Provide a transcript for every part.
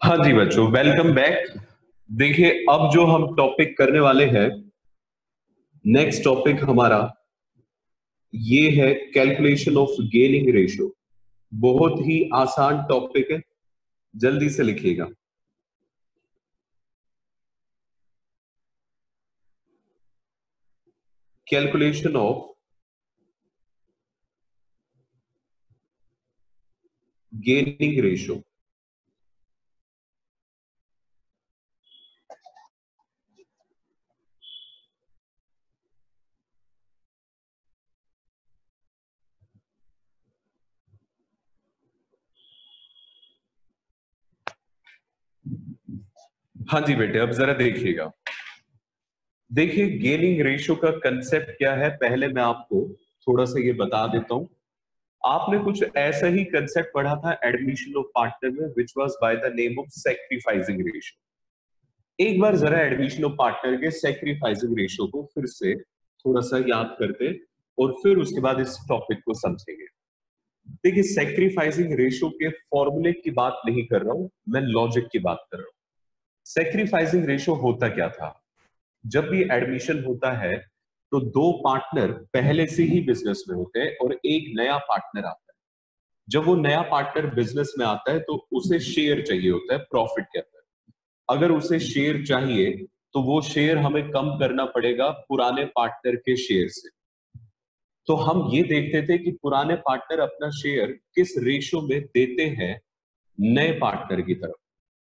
हाँ जी बच्चों, welcome back. देखिए, अब जो हम टॉपिक करने वाले हैं, नेक्स्ट टॉपिक हमारा ये है कैलकुलेशन ऑफ गेनिंग रेशियो। बहुत ही आसान टॉपिक है, जल्दी से लिखिएगा। Calculation of gaining ratio. हाँ जी बेटे, अब जरा देखिएगा। देखिए, गेनिंग रेशियो का कंसेप्ट क्या है, पहले मैं आपको थोड़ा सा ये बता देता हूं। आपने कुछ ऐसा ही कंसेप्ट पढ़ा था एडमिशन ऑफ पार्टनर में, which was by the name of sacrificing ratio. एक बार जरा एडमिशन ऑफ पार्टनर के सैक्रिफाइसिंग रेशियो को फिर से थोड़ा सा याद करते हैं और फिर उसके बाद इस टॉपिक को समझेंगे। देखिए, सैक्रिफाइसिंग रेशियो के फॉर्मूले की बात नहीं कर रहा हूं, मैं लॉजिक की बात कर रहा हूं। सैक्रिफाइसिंग रेशियो होता क्या था? जब भी एडमिशन होता है तो दो पार्टनर पहले से ही बिजनेस में होते हैं और एक नया पार्टनर आता है। जब वो नया पार्टनर बिजनेस में आता है तो उसे शेयर चाहिए होता है प्रॉफिट के अंदर। अगर उसे शेयर चाहिए तो वो शेयर हमें कम करना पड़ेगा पुराने पार्टनर के शेयर से। तो हम ये देखते थे कि पुराने पार्टनर अपना शेयर किस रेशो में देते हैं नए पार्टनर की तरफ।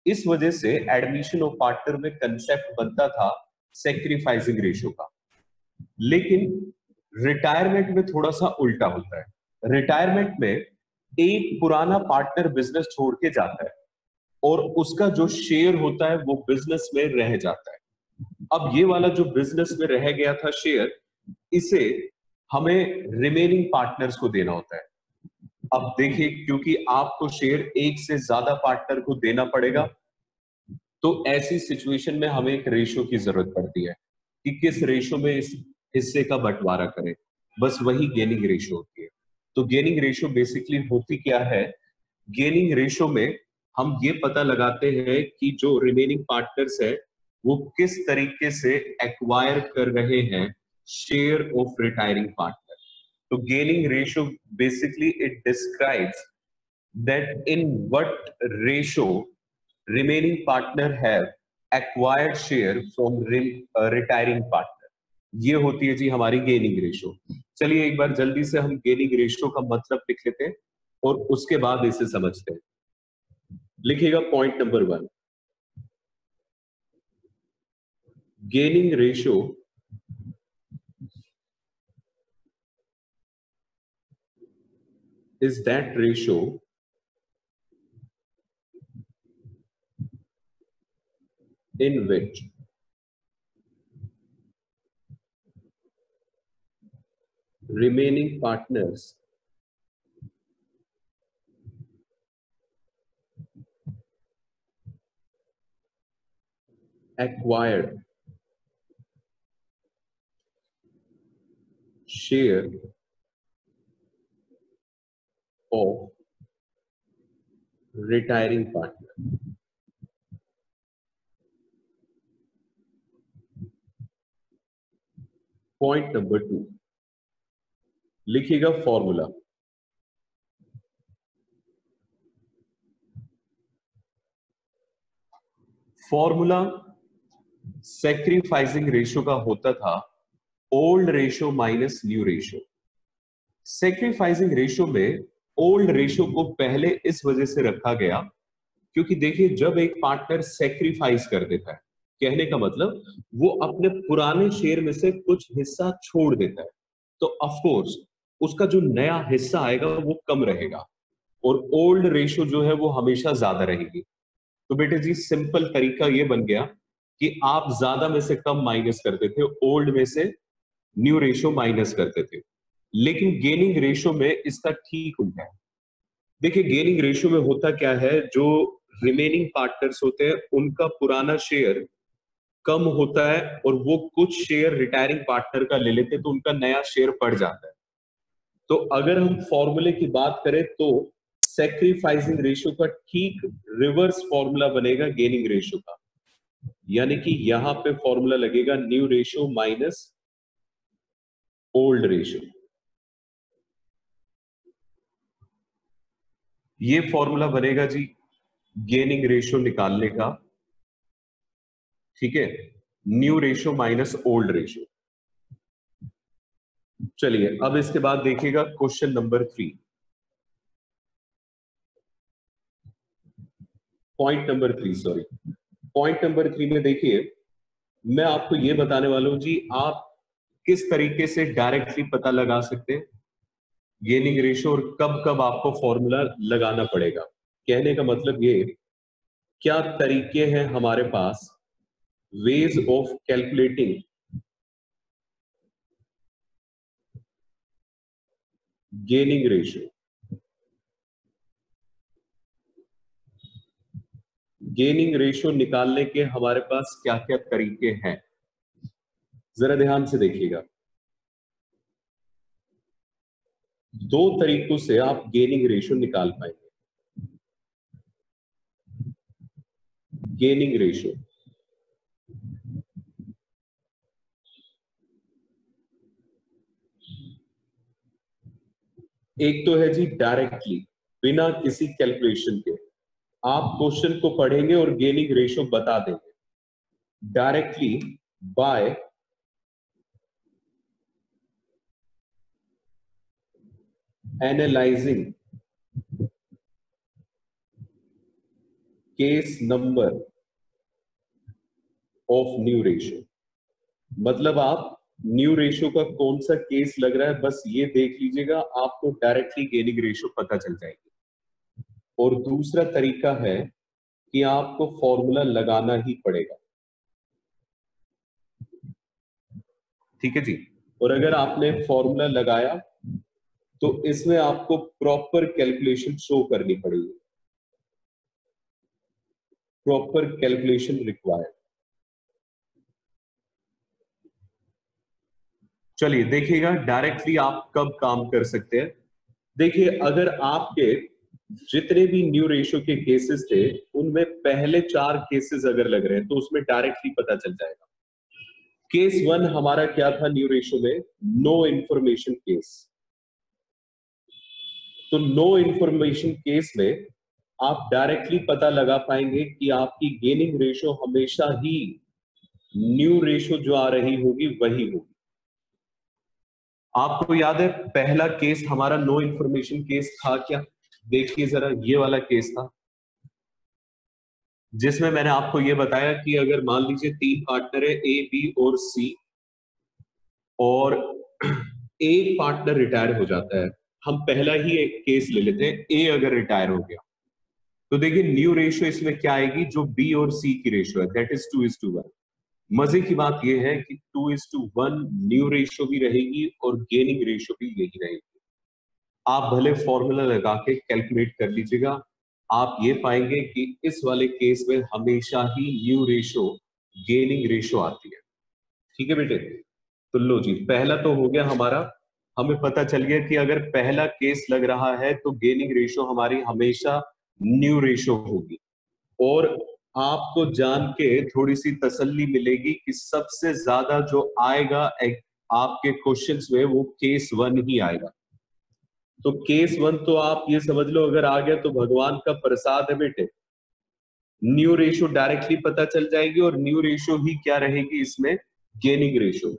इस वजह से एडमिशन ऑफ पार्टनर में कंसेप्ट बनता था सेक्रीफाइसिंग रेशियो का। लेकिन रिटायरमेंट में थोड़ा सा उल्टा होता है। रिटायरमेंट में एक पुराना पार्टनर बिजनेस छोड़ के जाता है और उसका जो शेयर होता है वो बिजनेस में रह जाता है। अब ये वाला जो बिजनेस में रह गया था शेयर, इसे हमें रिमेनिंग पार्टनर्स को देना होता है। अब देखिए, क्योंकि आपको शेयर एक से ज्यादा पार्टनर को देना पड़ेगा, तो ऐसी सिचुएशन में हमें एक रेशियो की जरूरत पड़ती है कि किस रेशियो में इस हिस्से का बंटवारा करें। बस वही गेनिंग रेशियो होती है। तो गेनिंग रेशियो बेसिकली होती क्या है? गेनिंग रेशियो में हम ये पता लगाते हैं कि जो रिमेनिंग पार्टनर्स है वो किस तरीके से एक्वायर कर रहे हैं शेयर ऑफ रिटायरिंग पार्टनर। तो gaining ratio basically it describes that in what ratio remaining partner have acquired share from retiring partner। ये होती है जी हमारी गेनिंग रेशियो। चलिए एक बार जल्दी से हम गेनिंग रेशियो का मतलब लिख लेते हैं और उसके बाद इसे समझते हैं। लिखिएगा point number 1। Gaining ratio is that ratio in which remaining partners acquired share of retiring partner। Point number 2, लिखिएगा फॉर्मूला। फॉर्मूला सेक्रीफाइसिंग रेशियो का होता था old ratio minus new ratio. Sacrificing ratio में ओल्ड रेशियो को पहले इस वजह से रखा गया क्योंकि देखिए, जब एक पार्टनर सेक्रीफाइस कर देता है, कहने का मतलब वो अपने पुराने शेयर में से कुछ हिस्सा छोड़ देता है, तो ऑफ कोर्स उसका जो नया हिस्सा आएगा वो कम रहेगा और ओल्ड रेशियो जो है वो हमेशा ज्यादा रहेगी। तो बेटे जी, सिंपल तरीका ये बन गया कि आप ज्यादा में से कम माइनस करते थे, ओल्ड में से न्यू रेशियो माइनस करते थे। लेकिन गेनिंग रेशियो में इसका ठीक उल्टा है। देखिए, गेनिंग रेशियो में होता क्या है, जो रिमेनिंग पार्टनर्स होते हैं उनका पुराना शेयर कम होता है और वो कुछ शेयर रिटायरिंग पार्टनर का ले लेते हैं, तो उनका नया शेयर बढ़ जाता है। तो अगर हम फॉर्मूले की बात करें तो सेक्रीफाइसिंग रेशियो का ठीक रिवर्स फॉर्मूला बनेगा गेनिंग रेशियो का, यानी कि यहां पे फॉर्मूला लगेगा new ratio minus old ratio. ये फॉर्मूला बनेगा जी गेनिंग रेशियो निकालने का, ठीक है, new ratio minus old ratio. चलिए अब इसके बाद देखिएगा question number 3, point number 3, sorry, point number 3 में देखिए मैं आपको ये बताने वाला हूं जी आप किस तरीके से डायरेक्टली पता लगा सकते हैं गेनिंग रेशियो और कब कब आपको फॉर्मूला लगाना पड़ेगा। कहने का मतलब ये, क्या तरीके हैं हमारे पास ways of calculating gaining ratio. Gaining ratio निकालने के हमारे पास क्या क्या तरीके हैं, जरा ध्यान से देखिएगा। दो तरीकों से आप गेनिंग रेशियो निकाल पाएंगे। गेनिंग रेशियो, एक तो है जी डायरेक्टली बिना किसी कैलकुलेशन के आप क्वेश्चन को पढ़ेंगे और गेनिंग रेशियो बता देंगे directly by analysing case number of new ratio. मतलब आप न्यू रेशियो का कौन सा केस लग रहा है बस ये देख लीजिएगा, आपको डायरेक्टली गेनिंग रेशियो पता चल जाएगी। और दूसरा तरीका है कि आपको फॉर्मूला लगाना ही पड़ेगा, ठीक है जी। और अगर आपने फॉर्मूला लगाया तो इसमें आपको प्रॉपर कैलकुलेशन शो करनी पड़ेगी, प्रॉपर कैलकुलेशन रिक्वायर्ड। चलिए देखिएगा डायरेक्टली आप कब काम कर सकते हैं। देखिए अगर आपके जितने भी न्यू रेशियो के केसेस थे उनमें पहले 4 केसेस अगर लग रहे हैं तो उसमें डायरेक्टली पता चल जाएगा। केस 1 हमारा क्या था न्यू रेशियो में, नो इंफॉर्मेशन केस। तो नो इंफॉर्मेशन केस में आप डायरेक्टली पता लगा पाएंगे कि आपकी गेनिंग रेशियो हमेशा ही न्यू रेशियो जो आ रही होगी वही होगी। आपको याद है पहला केस हमारा नो इंफॉर्मेशन केस था क्या, देखिए जरा ये वाला केस था जिसमें मैंने आपको ये बताया कि अगर मान लीजिए 3 पार्टनर है ए बी और सी और एक पार्टनर रिटायर हो जाता है, हम पहला ही एक केस ले लेते हैं, ए अगर रिटायर हो गया तो देखिए न्यू रेशियो इसमें क्या आएगी, जो बी और सी की रेशियो है दैट इज 2:1। मजे की बात यह है कि 2:1 न्यू रेशियो भी रहेगी और गेनिंग रेशियो भी यही रहेगी। आप भले फॉर्मूला लगा के कैलकुलेट कर लीजिएगा, आप ये पाएंगे कि इस वाले केस में हमेशा ही न्यू रेशियो गेनिंग रेशियो आती है, ठीक है बेटे। तो लो जी पहला तो हो गया हमारा, हमें पता चल गया कि अगर पहला केस लग रहा है तो गेनिंग रेशियो हमारी हमेशा न्यू रेशियो होगी। और आपको जान के थोड़ी सी तसल्ली मिलेगी कि सबसे ज्यादा जो आएगा आपके क्वेश्चंस में वो केस 1 ही आएगा। तो केस 1 तो आप ये समझ लो अगर आ गया तो भगवान का प्रसाद है बेटे, न्यू रेशियो डायरेक्टली पता चल जाएगी और न्यू रेशियो ही क्या रहेगी इसमें, गेनिंग रेशियो।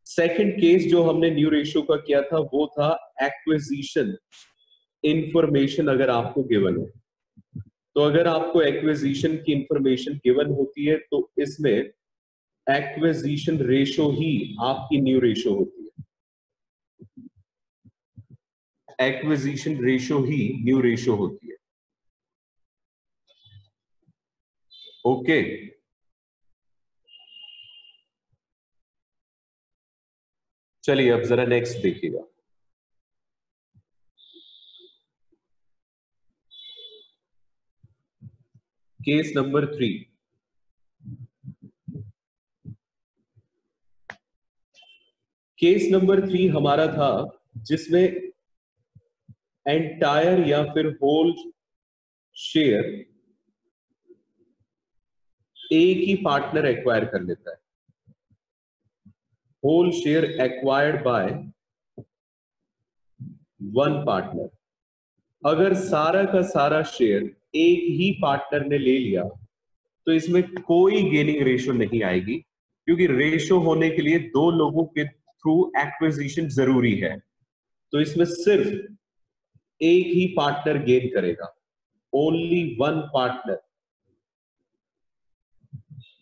सेकंड केस जो हमने न्यू रेशियो का किया था वो था एक्विजिशन इंफॉर्मेशन अगर आपको गिवन है। तो अगर आपको एक्विजिशन की इंफॉर्मेशन गिवन होती है तो इसमें एक्विजिशन रेशियो ही आपकी न्यू रेशियो होती है, एक्विजिशन रेशियो ही न्यू रेशियो होती है। ओके चलिए अब जरा नेक्स्ट देखिएगा। केस नंबर 3, केस नंबर 3 हमारा था जिसमें एंटायर या फिर होल शेयर एक ही पार्टनर एक्वायर कर लेता है। Whole share acquired by one partner. अगर सारा का सारा शेयर एक ही पार्टनर ने ले लिया तो इसमें कोई गेनिंग रेशो नहीं आएगी, क्योंकि रेशो होने के लिए दो लोगों के थ्रू एक्विजिशन जरूरी है। तो इसमें सिर्फ एक ही पार्टनर गेन करेगा। Only one partner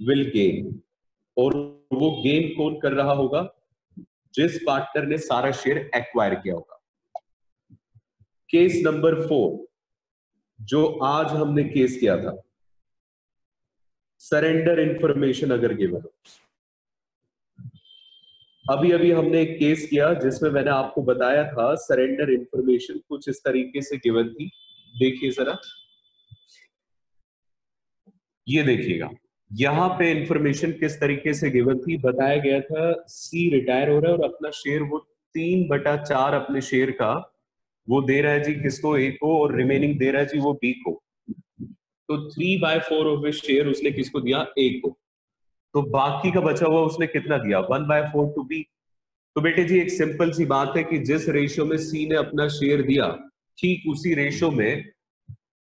will gain. और वो गेन कौन कर रहा होगा? जिस पार्टनर ने सारा शेयर एक्वायर किया होगा। केस नंबर 4 जो आज हमने केस किया था, सरेंडर इंफॉर्मेशन अगर गिवन हो। अभी अभी हमने एक केस किया जिसमें मैंने आपको बताया था सरेंडर इंफॉर्मेशन कुछ इस तरीके से गिवन थी। देखिए जरा, ये देखिएगा यहां पे इंफॉर्मेशन किस तरीके से गिवन थी। बताया गया था सी रिटायर हो रहा है और अपना शेयर वो 3/4 अपने शेयर का वो दे रहा है जी किसको? ए को, और रिमेनिंग दे रहा है जी वो बी को। तो 3/4 ऑफ शेयर उसने किसको दिया? ए को। तो बाकी का बचा हुआ उसने कितना दिया? 1/4 टू बी। तो बेटे जी एक सिंपल सी बात है कि जिस रेशियो में सी ने अपना शेयर दिया, ठीक उसी रेशियो में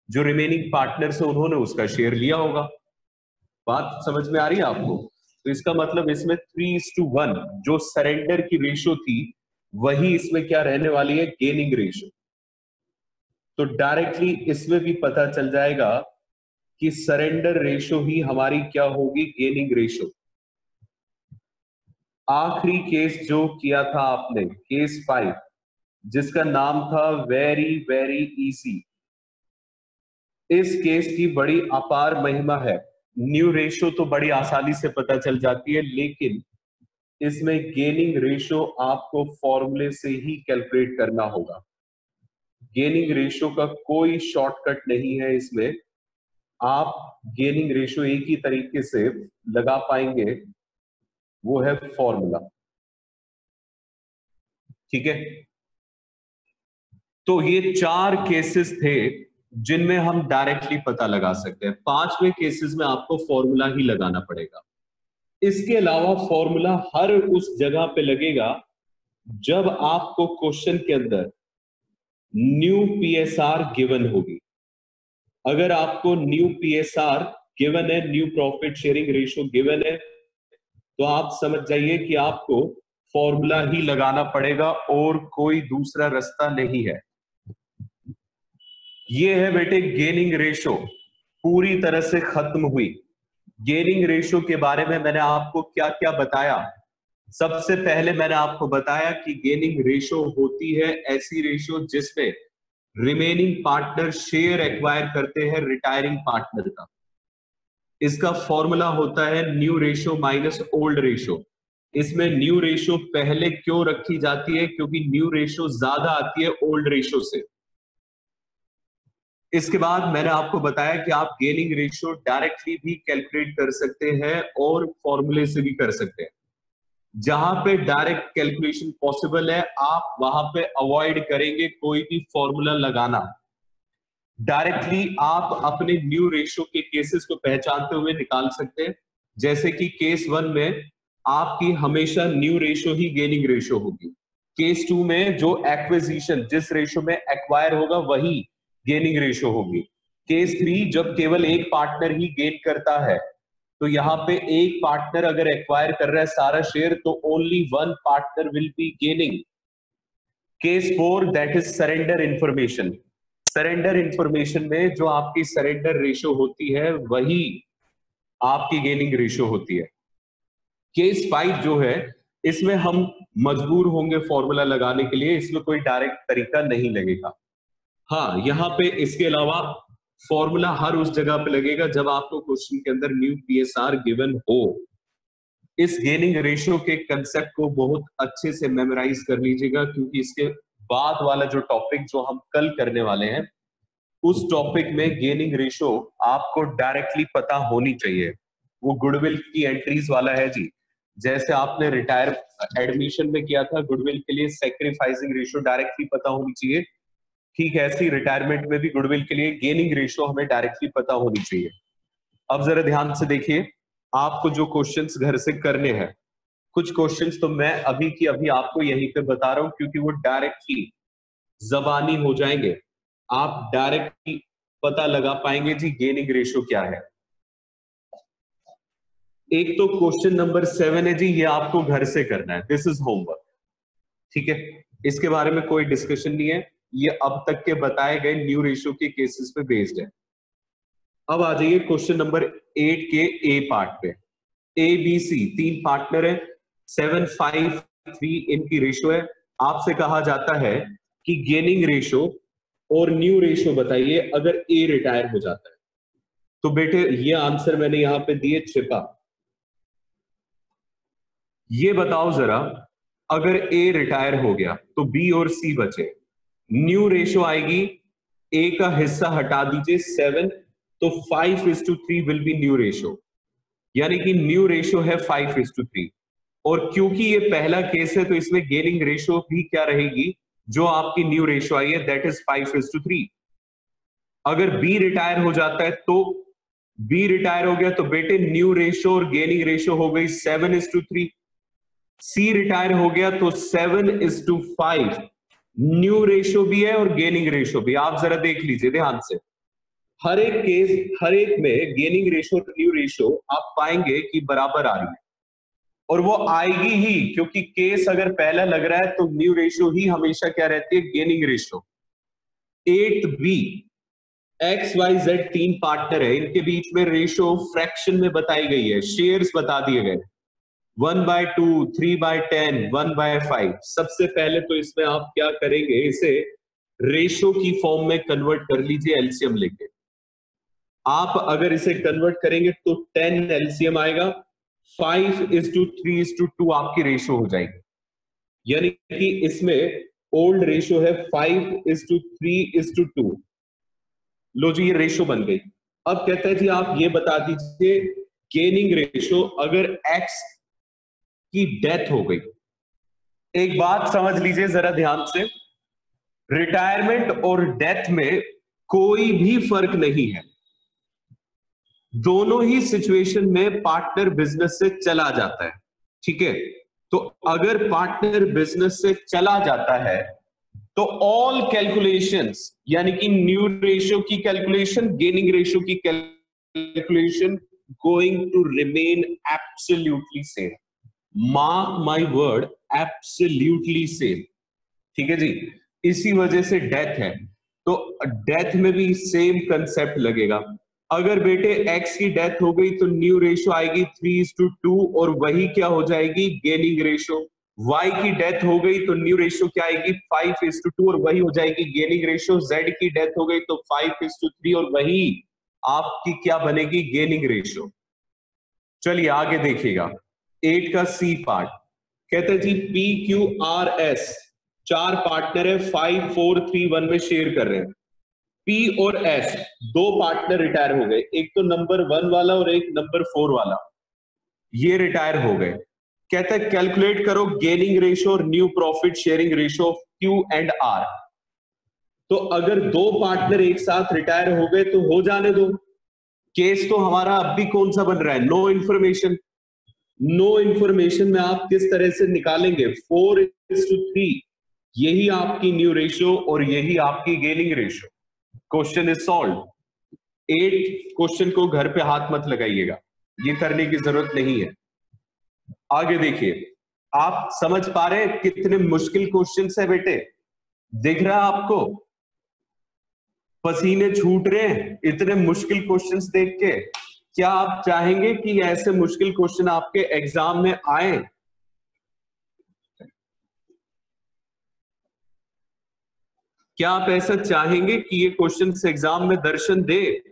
जो रिमेनिंग पार्टनर्स है उन्होंने उसका शेयर लिया होगा। बात समझ में आ रही है आपको? तो इसका मतलब इसमें 3:1 जो सरेंडर की रेशियो थी वही इसमें क्या रहने वाली है? Gaining ratio. तो डायरेक्टली इसमें भी पता चल जाएगा कि सरेंडर रेशियो ही हमारी क्या होगी? Gaining ratio. आखिरी केस जो किया था आपने, केस 5, जिसका नाम था वेरी वेरी इजी। इस केस की बड़ी अपार महिमा है। न्यू रेशियो तो बड़ी आसानी से पता चल जाती है, लेकिन इसमें गेनिंग रेशियो आपको फॉर्मूले से ही कैलकुलेट करना होगा। गेनिंग रेशियो का कोई शॉर्टकट नहीं है इसमें। आप गेनिंग रेशियो एक ही तरीके से लगा पाएंगे, वो है फॉर्मूला। ठीक है, तो ये 4 केसेस थे जिनमें हम डायरेक्टली पता लगा सकते हैं। 5वें केसेस में आपको फॉर्मूला ही लगाना पड़ेगा। इसके अलावा फॉर्मूला हर उस जगह पे लगेगा जब आपको क्वेश्चन के अंदर न्यू पीएसआर गिवन होगी। अगर आपको न्यू पीएसआर गिवन है, new profit sharing ratio given है, तो आप समझ जाइए कि आपको फॉर्मूला ही लगाना पड़ेगा और कोई दूसरा रास्ता नहीं है। ये है बेटे गेनिंग रेशो, पूरी तरह से खत्म हुई। गेनिंग रेशो के बारे में मैंने आपको क्या क्या बताया? सबसे पहले मैंने आपको बताया कि गेनिंग रेशो होती है ऐसी रेशो जिसमें रिमेनिंग पार्टनर शेयर एक्वायर करते हैं रिटायरिंग पार्टनर का। इसका फॉर्मूला होता है new ratio minus old ratio. इसमें न्यू रेशो पहले क्यों रखी जाती है? क्योंकि न्यू रेशो ज्यादा आती है ओल्ड रेशो से। इसके बाद मैंने आपको बताया कि आप गेनिंग रेशियो डायरेक्टली भी कैलकुलेट कर सकते हैं और फॉर्मूले से भी कर सकते हैं। जहां पे डायरेक्ट कैलकुलेशन पॉसिबल है आप वहां पे अवॉइड करेंगे कोई भी फॉर्मूला लगाना। डायरेक्टली आप अपने न्यू रेशियो के केसेस को पहचानते हुए निकाल सकते हैं। जैसे कि केस 1 में आपकी हमेशा न्यू रेशियो ही गेनिंग रेशियो होगी। केस 2 में जो एक्विजिशन जिस रेशियो में एक्वायर होगा वही गेनिंग रेशियो होगी। केस 3 जब केवल एक पार्टनर ही गेन करता है, तो यहाँ पे एक पार्टनर अगर एक्वायर कर रहा है सारा शेयर तो only one partner will be gaining. Case 4 that is surrender information. Surrender information में जो आपकी सरेंडर रेशियो होती है वही आपकी गेनिंग रेशियो होती है। केस 5 जो है इसमें हम मजबूर होंगे फॉर्मूला लगाने के लिए, इसमें कोई डायरेक्ट तरीका नहीं लगेगा। हाँ, यहाँ पे इसके अलावा फॉर्मूला हर उस जगह पे लगेगा जब आपको क्वेश्चन के अंदर न्यू पीएसआर गिवन हो। इस गेनिंग रेशियो के कंसेप्ट को बहुत अच्छे से मेमोराइज कर लीजिएगा, क्योंकि इसके बाद वाला जो टॉपिक जो हम कल करने वाले हैं उस टॉपिक में गेनिंग रेशियो आपको डायरेक्टली पता होनी चाहिए। वो गुडविल की एंट्रीज वाला है जी। जैसे आपने रिटायर एडमिशन में किया था, गुडविल के लिए सेक्रीफाइसिंग रेशियो डायरेक्टली पता होनी चाहिए। ठीक है, ऐसी रिटायरमेंट में भी गुडविल के लिए गेनिंग रेशियो हमें डायरेक्टली पता होनी चाहिए। अब जरा ध्यान से देखिए, आपको जो क्वेश्चंस घर से करने हैं, कुछ क्वेश्चंस तो मैं अभी की अभी आपको यहीं पे बता रहा हूं, क्योंकि वो डायरेक्टली जबानी हो जाएंगे, आप डायरेक्टली पता लगा पाएंगे जी गेनिंग रेशियो क्या है। एक तो क्वेश्चन नंबर 7 है जी, ये आपको घर से करना है, दिस इज होमवर्क, ठीक है, इसके बारे में कोई डिस्कशन नहीं है, ये अब तक के बताए गए न्यू रेशियो के केसेस पे बेस्ड है। अब आ जाइए क्वेश्चन नंबर 8 के ए पार्ट पे। ए बी सी तीन पार्टनर है, 7 5 3 इनकी रेशियो है। आपसे कहा जाता है कि गेनिंग रेशियो और न्यू रेशियो बताइए अगर ए रिटायर हो जाता है। तो बेटे ये आंसर मैंने यहां पे दिए छिपा। ये बताओ जरा, अगर ए रिटायर हो गया तो बी और सी बचे, न्यू रेशियो आएगी, ए का हिस्सा हटा दीजिए 7, तो 5:3 विल बी न्यू रेशियो, यानी कि न्यू रेशियो है 5:3। और क्योंकि ये पहला केस है तो इसमें गेनिंग रेशियो भी क्या रहेगी, जो आपकी न्यू रेशियो आई है दैट इज 5:3। अगर बी रिटायर हो जाता है तो बी रिटायर हो गया तो बेटे न्यू रेशियो और गेनिंग रेशियो हो गई 7:3। सी रिटायर हो गया तो 7:5 न्यू रेशियो भी है और गेनिंग रेशियो भी। आप जरा देख लीजिए ध्यान से, हर एक केस, हर एक में गेनिंग रेशियो और न्यू रेशियो आप पाएंगे कि बराबर आ रही है, और वो आएगी ही, क्योंकि केस अगर पहला लग रहा है तो न्यू रेशियो ही हमेशा क्या रहती है, gaining ratio. 8B X Y Z तीन पार्टनर है, इनके बीच में रेशियो फ्रैक्शन में बताई गई है, शेयर्स बता दिए गए 1/2, 3/10, 1/5। सबसे पहले तो इसमें आप क्या करेंगे, इसे रेशियो की फॉर्म में कन्वर्ट कर लीजिए एलसीएम लेके। आप अगर इसे कन्वर्ट करेंगे तो 10 एलसीएम आएगा, 5:3:2 आपकी रेशियो हो जाएगी, यानी कि इसमें ओल्ड रेशियो है 5:3:2। लो जी ये रेशियो बन गई। अब कहते हैं जी आप ये बता दीजिए गेनिंग रेशियो अगर एक्स की डेथ हो गई। एक बात समझ लीजिए जरा ध्यान से, रिटायरमेंट और डेथ में कोई भी फर्क नहीं है, दोनों ही सिचुएशन में पार्टनर बिजनेस से चला जाता है, ठीक है। तो अगर पार्टनर बिजनेस से चला जाता है तो ऑल कैलकुलेशंस, यानी कि न्यू रेशियो की कैलकुलेशन, गेनिंग रेशियो की calculation going to remain absolutely same. Mark my word, absolutely same, ठीक है जी। इसी वजह से डेथ है तो डेथ में भी सेम कंसेप्ट लगेगा। अगर बेटे एक्स की डेथ हो गई तो न्यू रेशियो आएगी 3:2 और वही क्या हो जाएगी, गेनिंग रेशियो। वाई की डेथ हो गई तो न्यू रेशियो क्या आएगी, 5:2 और वही हो जाएगी गेनिंग रेशियो। जेड की डेथ हो गई तो 5:3 और वही आपकी क्या बनेगी, गेनिंग रेशियो। चलिए आगे देखिएगा 8 का सी पार्ट। कहते हैं G P Q R S चार पार्टनर है, 5 4 3 1 में शेयर कर रहे हैं। पी और एस दो पार्टनर रिटायर हो गए, एक तो नंबर 1 वाला और एक नंबर 4 वाला, ये रिटायर हो गए। कहता है कैलकुलेट करो गेनिंग रेशियो और new profit sharing ratio of Q and R. तो अगर दो पार्टनर एक साथ रिटायर हो गए तो हो जाने दो, केस तो हमारा अब भी कौन सा बन रहा है, नो इंफॉर्मेशन। नो इंफॉर्मेशन में आप किस तरह से निकालेंगे, 4:3, यही आपकी न्यू रेशियो और यही आपकी gaining ratio. Question is solve. 8 question को घर पे हाथ मत लगाइएगा, ये करने की जरूरत नहीं है। आगे देखिए, आप समझ पा रहे हैं कितने मुश्किल क्वेश्चन है बेटे, दिख रहा है आपको, पसीने छूट रहे हैं इतने मुश्किल क्वेश्चंस देख के। क्या आप चाहेंगे कि ऐसे मुश्किल क्वेश्चन आपके एग्जाम में आए? क्या आप ऐसा चाहेंगे कि ये क्वेश्चंस एग्जाम में दर्शन दे?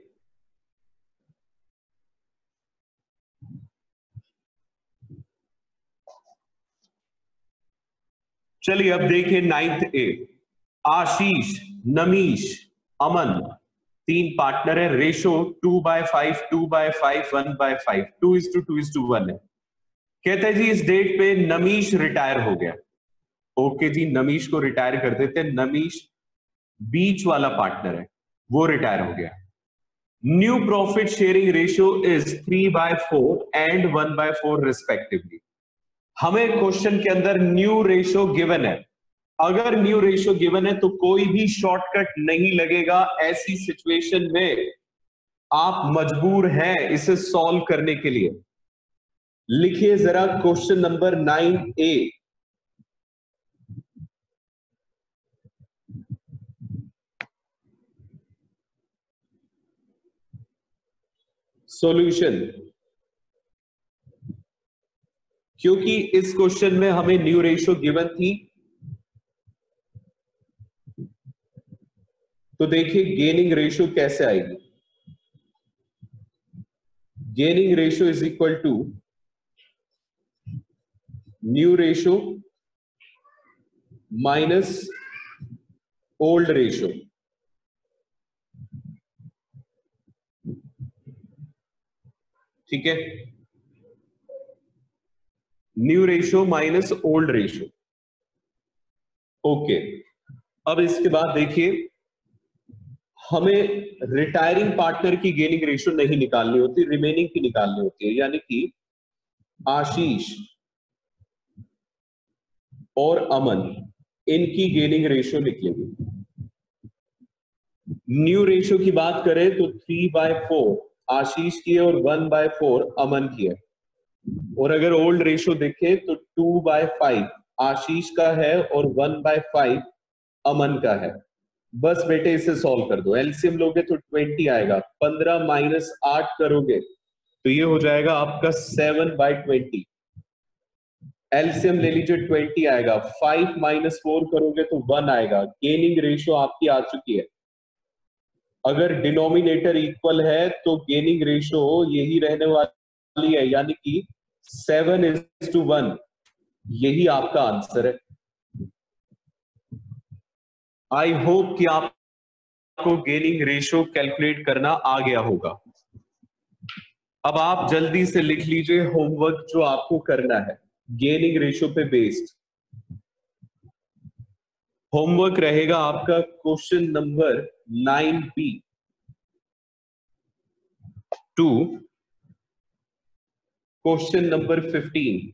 चलिए अब देखिए 9th ए। आशीष, नमीश, अमन तीन पार्टनर है, रेशो 2/5 2/5 1/5 2:2:1 है। कहते हैं जी इस डेट पे नमीश रिटायर हो गया। ओके जी, नमीश को रिटायर कर देते हैं। नमीश बीच वाला पार्टनर है वो रिटायर हो गया। New profit sharing ratio is 3/4 and 1/4 respectively. हमें क्वेश्चन के अंदर न्यू रेशियो गिवन है। अगर न्यू रेशियो गिवन है तो कोई भी शॉर्टकट नहीं लगेगा। ऐसी सिचुएशन में आप मजबूर हैं इसे सॉल्व करने के लिए। लिखिए जरा क्वेश्चन नंबर 9A। सॉल्यूशन, क्योंकि इस क्वेश्चन में हमें न्यू रेशियो गिवन थी, तो देखिए गेनिंग रेशियो कैसे आएगी। Gaining ratio is equal to new ratio minus old ratio. ठीक है, new ratio minus old ratio. Okay, अब इसके बाद देखिए हमें रिटायरिंग पार्टनर की गेनिंग रेशियो नहीं निकालनी होती, रिमेनिंग की निकालनी होती है। यानी कि आशीष और अमन इनकी गेनिंग रेशियो लिख लेंगे। न्यू रेशियो की बात करें तो 3/4 आशीष की है और 1/4 अमन की है। और अगर ओल्ड रेशियो देखें तो 2/5 आशीष का है और 1/5 अमन का है। बस बेटे इसे सॉल्व कर दो। एलसीएम लोगे तो 20 आएगा, 15 माइनस 8 करोगे तो ये हो जाएगा आपका 7/20। एलसीएम ले लीजिए, 20 आएगा, 5 माइनस 4 करोगे तो 1 आएगा। गेनिंग रेशियो आपकी आ चुकी है। अगर डिनोमिनेटर इक्वल है तो गेनिंग रेशियो यही रहने वाली है, यानी कि 7:1। यही आपका आंसर है। आई होप कि आपको गेनिंग रेशियो कैलकुलेट करना आ गया होगा। अब आप जल्दी से लिख लीजिए होमवर्क जो आपको करना है गेनिंग रेशियो पे बेस्ड। होमवर्क रहेगा आपका question number 9B to question number 15।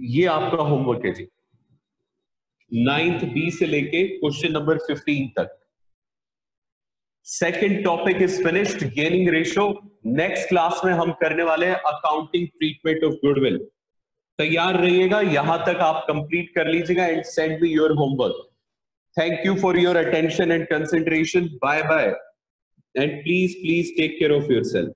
ये आपका होमवर्क है जी, 9th B से लेके क्वेश्चन नंबर 15 तक। Second topic is finished, gaining ratio. Next class में हम करने वाले हैं अकाउंटिंग ट्रीटमेंट ऑफ गुडविल। तैयार रहिएगा, यहां तक आप कंप्लीट कर लीजिएगा and send me your homework. Thank you for your attention and concentration. Bye bye. And please take care of yourself.